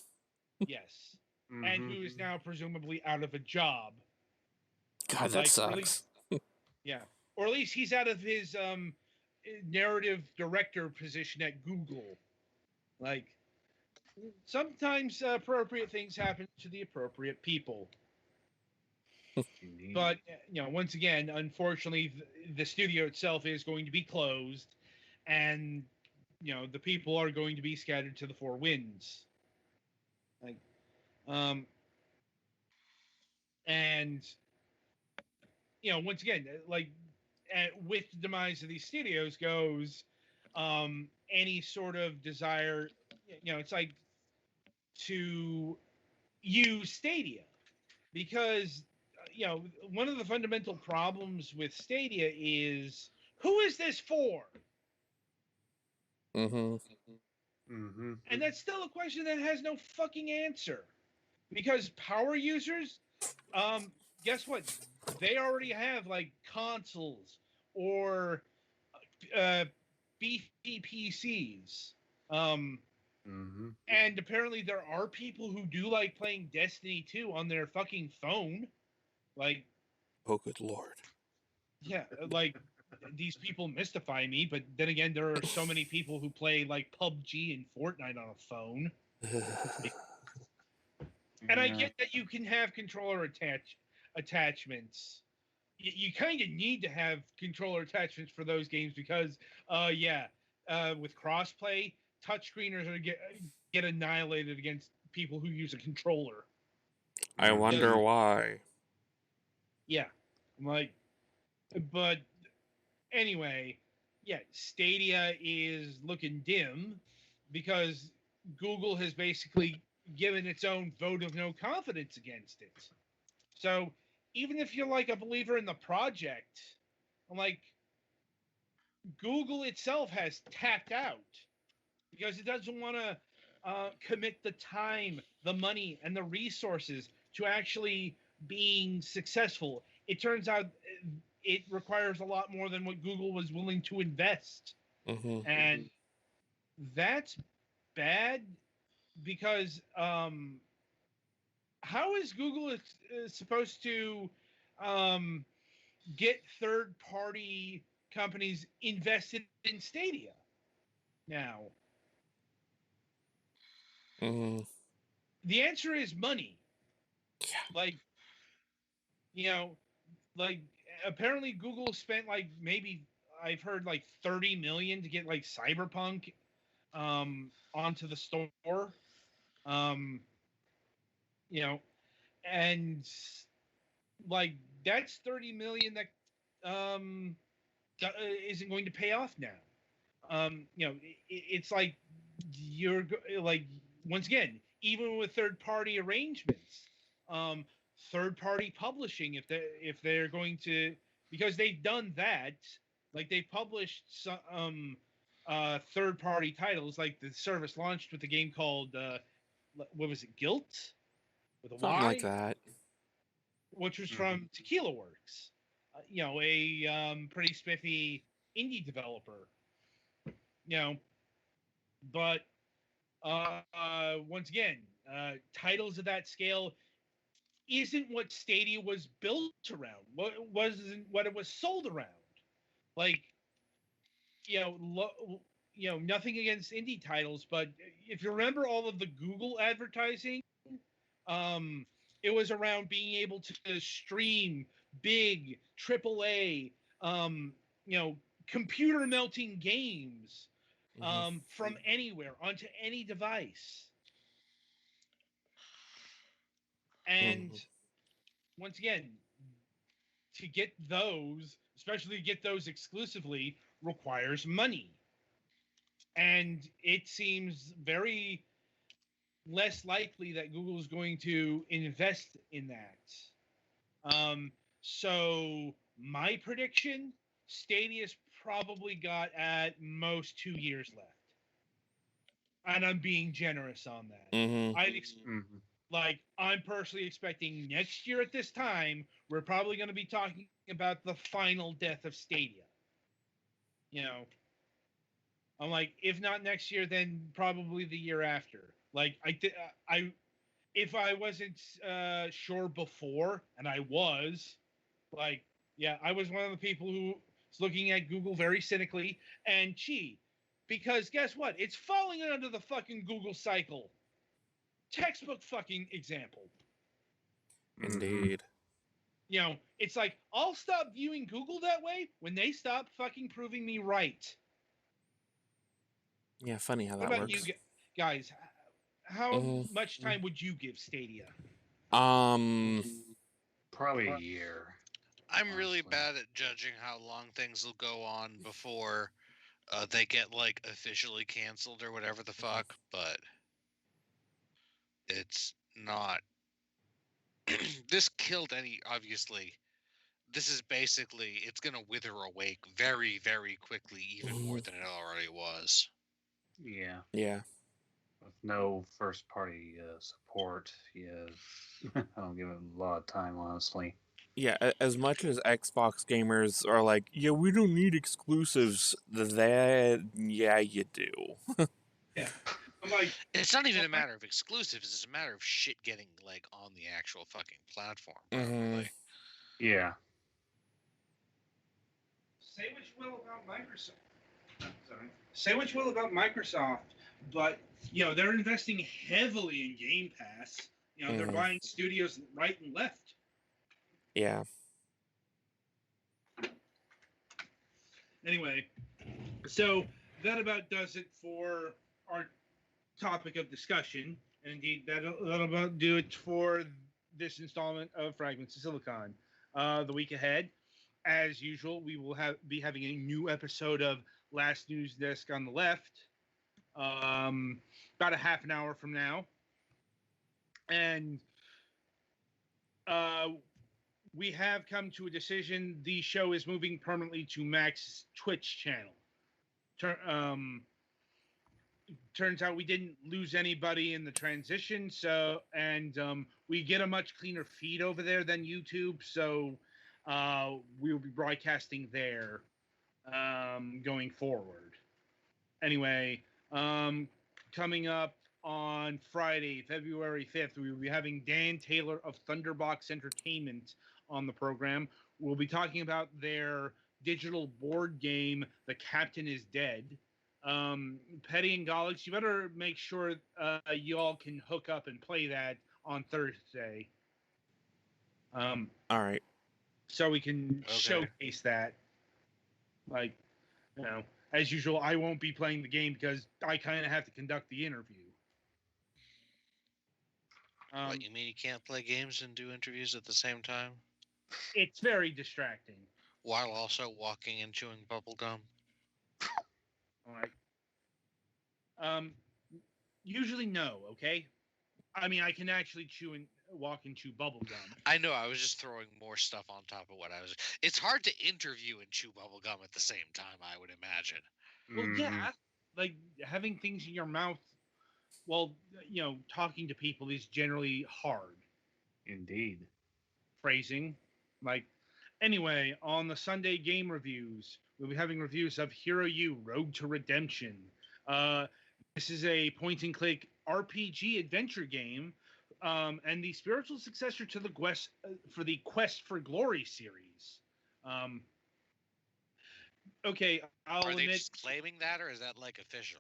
Yes. And who is now presumably out of a job. God, that sucks. Yeah. Or at least he's out of his narrative director position at Google. Like, sometimes appropriate things happen to the appropriate people. But, once again, unfortunately, the studio itself is going to be closed, and, the people are going to be scattered to the four winds. Like, and, once again, like, with the demise of these studios goes any sort of desire, it's like to use Stadia, because one of the fundamental problems with Stadia is, who is this for? Mm-hmm. And that's still a question that has no fucking answer, because power users, guess what? They already have like consoles or beefy PCs. And apparently there are people who do like playing Destiny 2 on their fucking phone. Like, oh, good Lord. Yeah, like, these people mystify me, but then again, there are so many people who play like PUBG and Fortnite on a phone. And I get that you can have controller attachments. You kind of need to have controller attachments for those games because, with crossplay, touchscreeners are get annihilated against people who use a controller. I wonder why. Yeah, but anyway, yeah, Stadia is looking dim because Google has basically given its own vote of no confidence against it. So even if you're like a believer in the project, like, Google itself has tapped out because it doesn't want to commit the time, the money, and the resources to actually being successful. It turns out it requires a lot more than what Google was willing to invest. Mm-hmm. And that's bad because how is Google supposed to get third-party companies invested in Stadia now? Mm-hmm. The answer is money. Yeah. Like, you know, like apparently Google spent like maybe I've heard like 30 million to get like Cyberpunk onto the store. Um, you know, and like that's 30 million that um isn't going to pay off now. You know, it's like you're like once again, even with third party arrangements, um, third party publishing, if they're going to, because they've done that, like they published some third party titles, like the service launched with a game called what was it, Guilt with a Something like Y, that. which was from Tequila Works, you know, a pretty spiffy indie developer, you know, but once again, titles of that scale isn't what Stadia was built around. What wasn't what it was sold around. Like, you know, nothing against indie titles, but if you remember all of the Google advertising, um, it was around being able to stream big AAA, you know, computer melting games from anywhere onto any device. And once again, to get those, especially to get those exclusively, requires money. And it seems very less likely that Google is going to invest in that. So my prediction, Stadia's probably got at most 2 years left. And I'm being generous on that. Mm-hmm. Like, I'm personally expecting next year at this time, we're probably going to be talking about the final death of Stadia. You know, I'm like, if not next year, then probably the year after. Like, if I wasn't sure before, and I was, like, yeah, I was one of the people who was looking at Google very cynically, and because guess what? It's falling under the fucking Google cycle. Textbook fucking example. Indeed. You know, it's like, I'll stop viewing Google that way when they stop fucking proving me right. Yeah, funny how What that about works. you guys? How much time would you give Stadia? Probably a year. I'm really honestly. bad at judging how long things will go on before they get like officially canceled or whatever the fuck, but it's not. This killed any. Obviously, this is basically it's gonna wither away very, very quickly, even more than it already was. Yeah. Yeah. With no first party support, yeah, I don't give it a lot of time, honestly. Yeah, as much as Xbox gamers are like, yeah, we don't need exclusives, that, yeah, you do. Yeah. I'm like, It's not even a matter of exclusives; it's a matter of shit getting like on the actual fucking platform properly. Yeah. say what you will about Microsoft. Sorry. Say what you will about Microsoft, but you know they're investing heavily in Game Pass. You know they're buying studios right and left. Yeah. Anyway, so that about does it for our topic of discussion, and indeed that'll about do it for this installment of Fragments of Silicon. The week ahead, as usual, we will be having a new episode of Last News Desk on the Left, about a half an hour from now, and we have come to a decision. The show is moving permanently to Max's Twitch channel. Turns out we didn't lose anybody in the transition, so and we get a much cleaner feed over there than YouTube. So we will be broadcasting there going forward. Anyway, coming up on Friday, February 5th, we will be having Dan Taylor of Thunderbox Entertainment on the program. We'll be talking about their digital board game, The Captain is Dead. Petty and Gollix, you better make sure you all can hook up and play that on Thursday. All right. So we can showcase that. Like, you know, as usual, I won't be playing the game because I kind of have to conduct the interview. What, you mean you can't play games and do interviews at the same time? It's very distracting. While also walking and chewing bubble gum? All right. Usually no, okay? I mean, I can actually walk and chew bubble gum. I know, I was just throwing more stuff on top of what I was... It's hard to interview and chew bubble gum at the same time, I would imagine. Well, yeah. Like, having things in your mouth while, you know, talking to people is generally hard. Indeed. Phrasing. Like, anyway, on the Sunday game reviews, we'll be having reviews of Hero U Road to Redemption. This is a point-and-click RPG adventure game, and the spiritual successor to the Quest for Glory series. Okay, I'll Are they admit, just claiming that, or is that, like, official?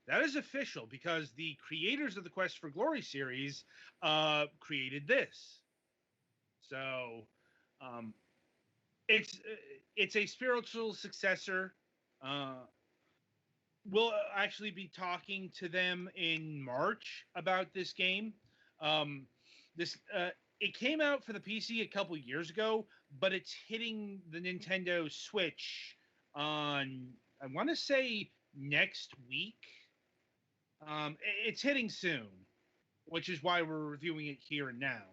that is official because the creators of the Quest for Glory series created this. So, it's a spiritual successor. We'll actually be talking to them in March about this game. It came out for the PC a couple years ago, but it's hitting the Nintendo Switch on, I want to say, next week. It's hitting soon, which is why we're reviewing it here and now.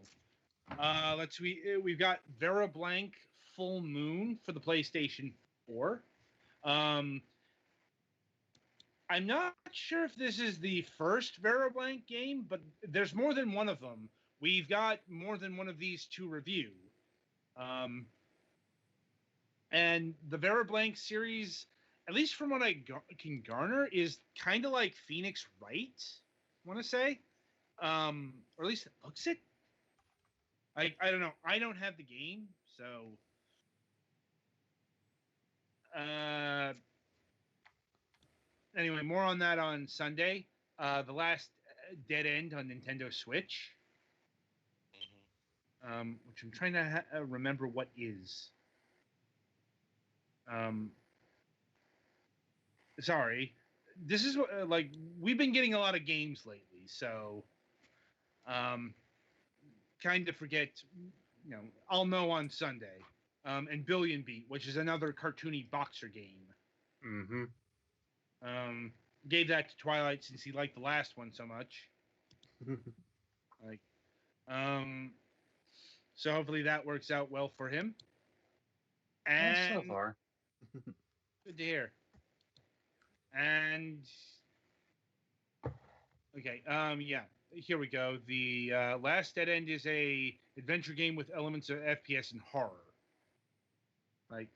We've got Vera Blank Full Moon for the PlayStation 4. I'm not sure if this is the first Vera Blank game, but there's more than one of them. We've got more than one of these to review. And the Vera Blank series, at least from what I can garner, is kind of like Phoenix Wright, I want to say. Or at least it looks it. I don't know. I don't have the game, so... Anyway, more on that on Sunday. The Last Dead End on Nintendo Switch. Which I'm trying to remember what is. Sorry. This is what, like, we've been getting a lot of games lately, so kind of forget, you know, I'll know on Sunday. And Billion Beat, which is another cartoony boxer game. Mm-hmm. Gave that to Twilight since he liked the last one so much. Like, so hopefully that works out well for him. And so far. good to hear. And okay, yeah, here we go. The Last Dead End is a adventure game with elements of FPS and horror. Like,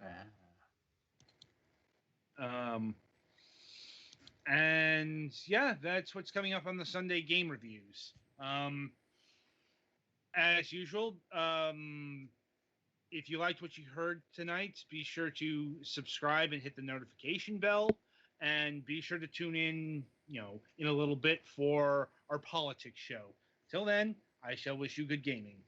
and yeah, that's what's coming up on the Sunday game reviews. As usual, if you liked what you heard tonight, be sure to subscribe and hit the notification bell, and be sure to tune in, you know, in a little bit for our politics show. Till then, I shall wish you good gaming.